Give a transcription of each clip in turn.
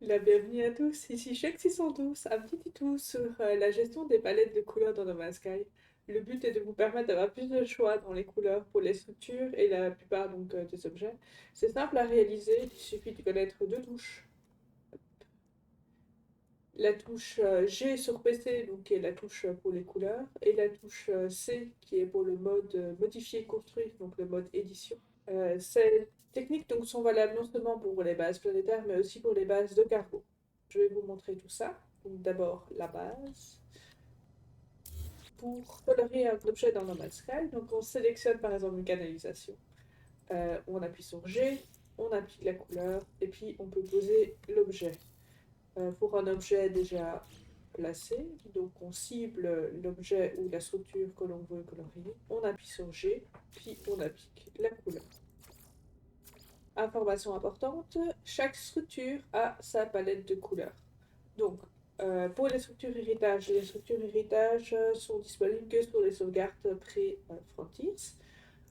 La bienvenue à tous, ici Check 612, un petit tuto sur la gestion des palettes de couleurs dans No Man's Sky. Le but est de vous permettre d'avoir plus de choix dans les couleurs pour les structures et la plupart des objets. C'est simple à réaliser, il suffit de connaître deux touches. La touche G sur PC, donc, qui est la touche pour les couleurs, et la touche C qui est pour le mode modifier, construire, donc le mode édition. Ces techniques donc, sont valables non seulement pour les bases planétaires, mais aussi pour les bases de cargo. Je vais vous montrer tout ça. Donc d'abord la base. Pour colorer un objet dans No Man's Sky, donc on sélectionne par exemple une canalisation. On appuie sur G, on applique la couleur, et puis on peut poser l'objet. Pour un objet déjà placé, donc on cible l'objet ou la structure que l'on veut colorier, on appuie sur G, puis on applique la couleur. Information importante, chaque structure a sa palette de couleurs. Donc, pour les structures héritage sont disponibles que sur les sauvegardes pré-Frontiers.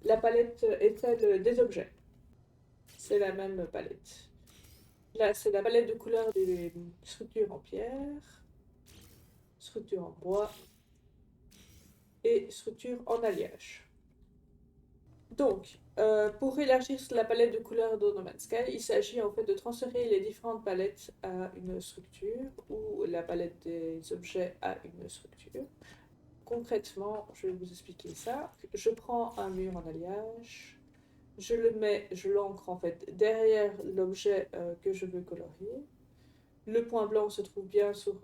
La palette est celle des objets. C'est la même palette. Là, c'est la palette de couleurs des structures en pierre, structures en bois et structures en alliage. Donc, pour élargir la palette de couleurs de No Man's Sky, il s'agit en fait de transférer les différentes palettes à une structure ou la palette des objets à une structure. Concrètement, je vais vous expliquer ça. Je prends un mur en alliage, je l'ancre en fait derrière l'objet que je veux colorier. Le point blanc se trouve bien sur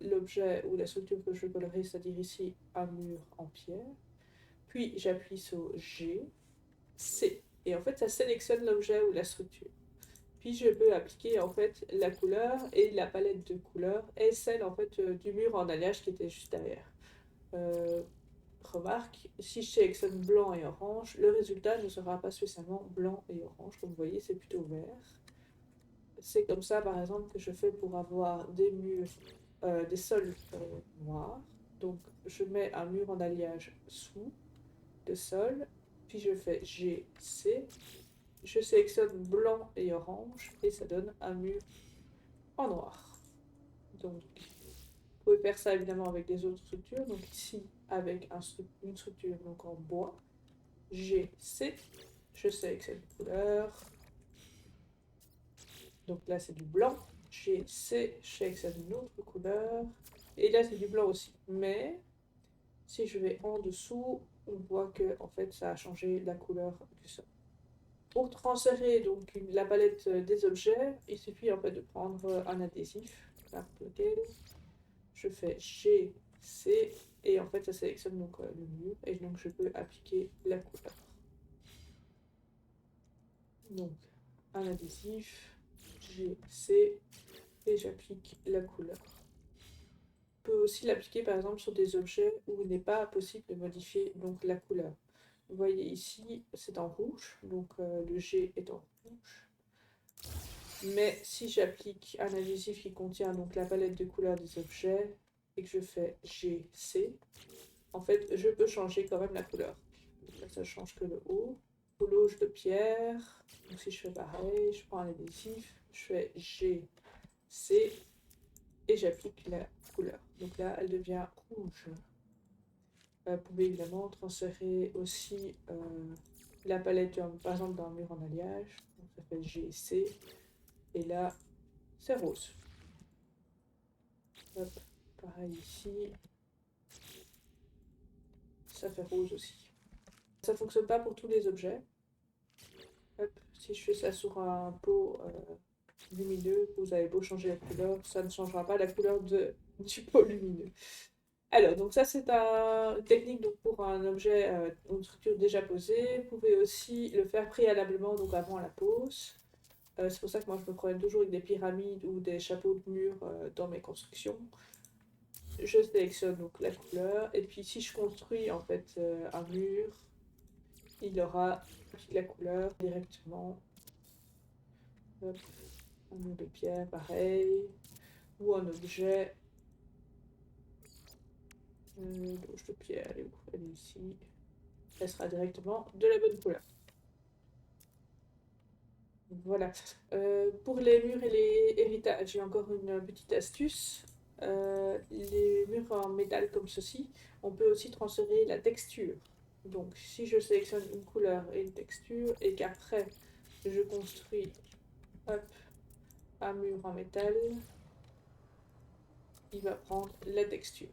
l'objet ou la structure que je veux colorier, c'est-à-dire ici un mur en pierre. Puis j'appuie sur G, C. Et en fait, ça sélectionne l'objet ou la structure. Puis je peux appliquer en fait la couleur et la palette de couleurs est celle en fait du mur en alliage qui était juste derrière. Euh, Remarque, si je sélectionne blanc et orange, le résultat ne sera pas spécialement blanc et orange. Comme vous voyez, c'est plutôt vert. C'est comme ça, par exemple, que je fais pour avoir des murs, des sols noirs. Donc, je mets un mur en alliage sous le sol, puis je fais G, C. Je sélectionne blanc et orange, et ça donne un mur en noir. Donc, vous pouvez faire ça évidemment avec des autres structures. Donc ici, avec une structure donc en bois, G, C. Je sélectionne une couleur. Donc là, c'est du blanc. G, C. Je sélectionne une autre couleur. Et là, c'est du blanc aussi. Mais si je vais en dessous, on voit que en fait, ça a changé la couleur du sol. Pour transférer donc la palette des objets, il suffit en fait de prendre un adhésif, lequel je fais G, C, et en fait ça sélectionne donc le mur, et donc je peux appliquer la couleur. Donc un adhésif, G, C, et j'applique la couleur. On peut aussi l'appliquer par exemple sur des objets où il n'est pas possible de modifier donc la couleur. Vous voyez ici, c'est en rouge, donc le G est en rouge. Mais si j'applique un adhésif qui contient donc la palette de couleurs des objets et que je fais G, C, en fait, je peux changer quand même la couleur. Là, ça change que le haut. Couloge de pierre. Donc si je fais pareil, je prends un adhésif, je fais G, C et j'applique la couleur. Donc là, elle devient rouge. Vous pouvez évidemment transférer aussi la palette, par exemple, d'un mur en alliage. Donc ça fait G, C. Et là, c'est rose. Hop, pareil ici. Ça fait rose aussi. Ça ne fonctionne pas pour tous les objets. Hop, si je fais ça sur un pot lumineux, vous avez beau changer la couleur, ça ne changera pas la couleur du pot lumineux. Alors, donc ça c'est une technique donc, pour un objet, une structure déjà posée. Vous pouvez aussi le faire préalablement, donc avant la pose. C'est pour ça que moi je me promène toujours avec des pyramides ou des chapeaux de mur dans mes constructions. Je sélectionne donc la couleur, et puis si je construis en fait un mur, il aura la couleur directement. Hop, un mur de pierre, pareil. Ou un objet. Doge de pierre, elle est où? Elle est ici. Elle sera directement de la bonne couleur. Voilà. Pour les murs et les héritages, j'ai encore une petite astuce. Les murs en métal comme ceci, on peut aussi transférer la texture. Donc, si je sélectionne une couleur et une texture, et qu'après je construis hop, un mur en métal, il va prendre la texture.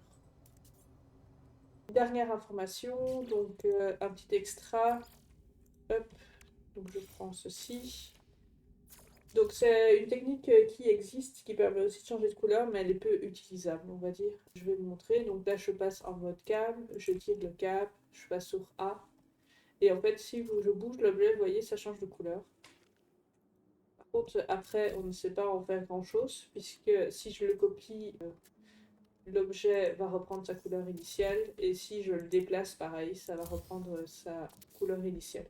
Dernière information, donc un petit extra. Hop, donc je prends ceci. Donc c'est une technique qui existe, qui permet aussi de changer de couleur, mais elle est peu utilisable, on va dire. Je vais vous montrer. Donc là, je passe en mode câble, je tire le câble, je passe sur A. Et en fait, si je bouge l'objet, vous voyez, ça change de couleur. Par contre, après, on ne sait pas en faire grand-chose, puisque si je le copie, l'objet va reprendre sa couleur initiale, et si je le déplace, pareil, ça va reprendre sa couleur initiale.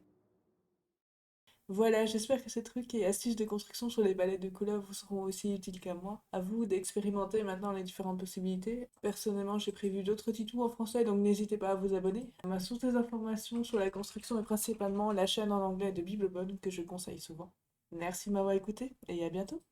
Voilà, j'espère que ces trucs et astuces de construction sur les palettes de couleurs vous seront aussi utiles qu'à moi. À vous d'expérimenter maintenant les différentes possibilités. Personnellement, j'ai prévu d'autres tutos en français, donc n'hésitez pas à vous abonner. Ma source des informations sur la construction est principalement la chaîne en anglais de Biblebone que je conseille souvent. Merci de m'avoir écouté et à bientôt.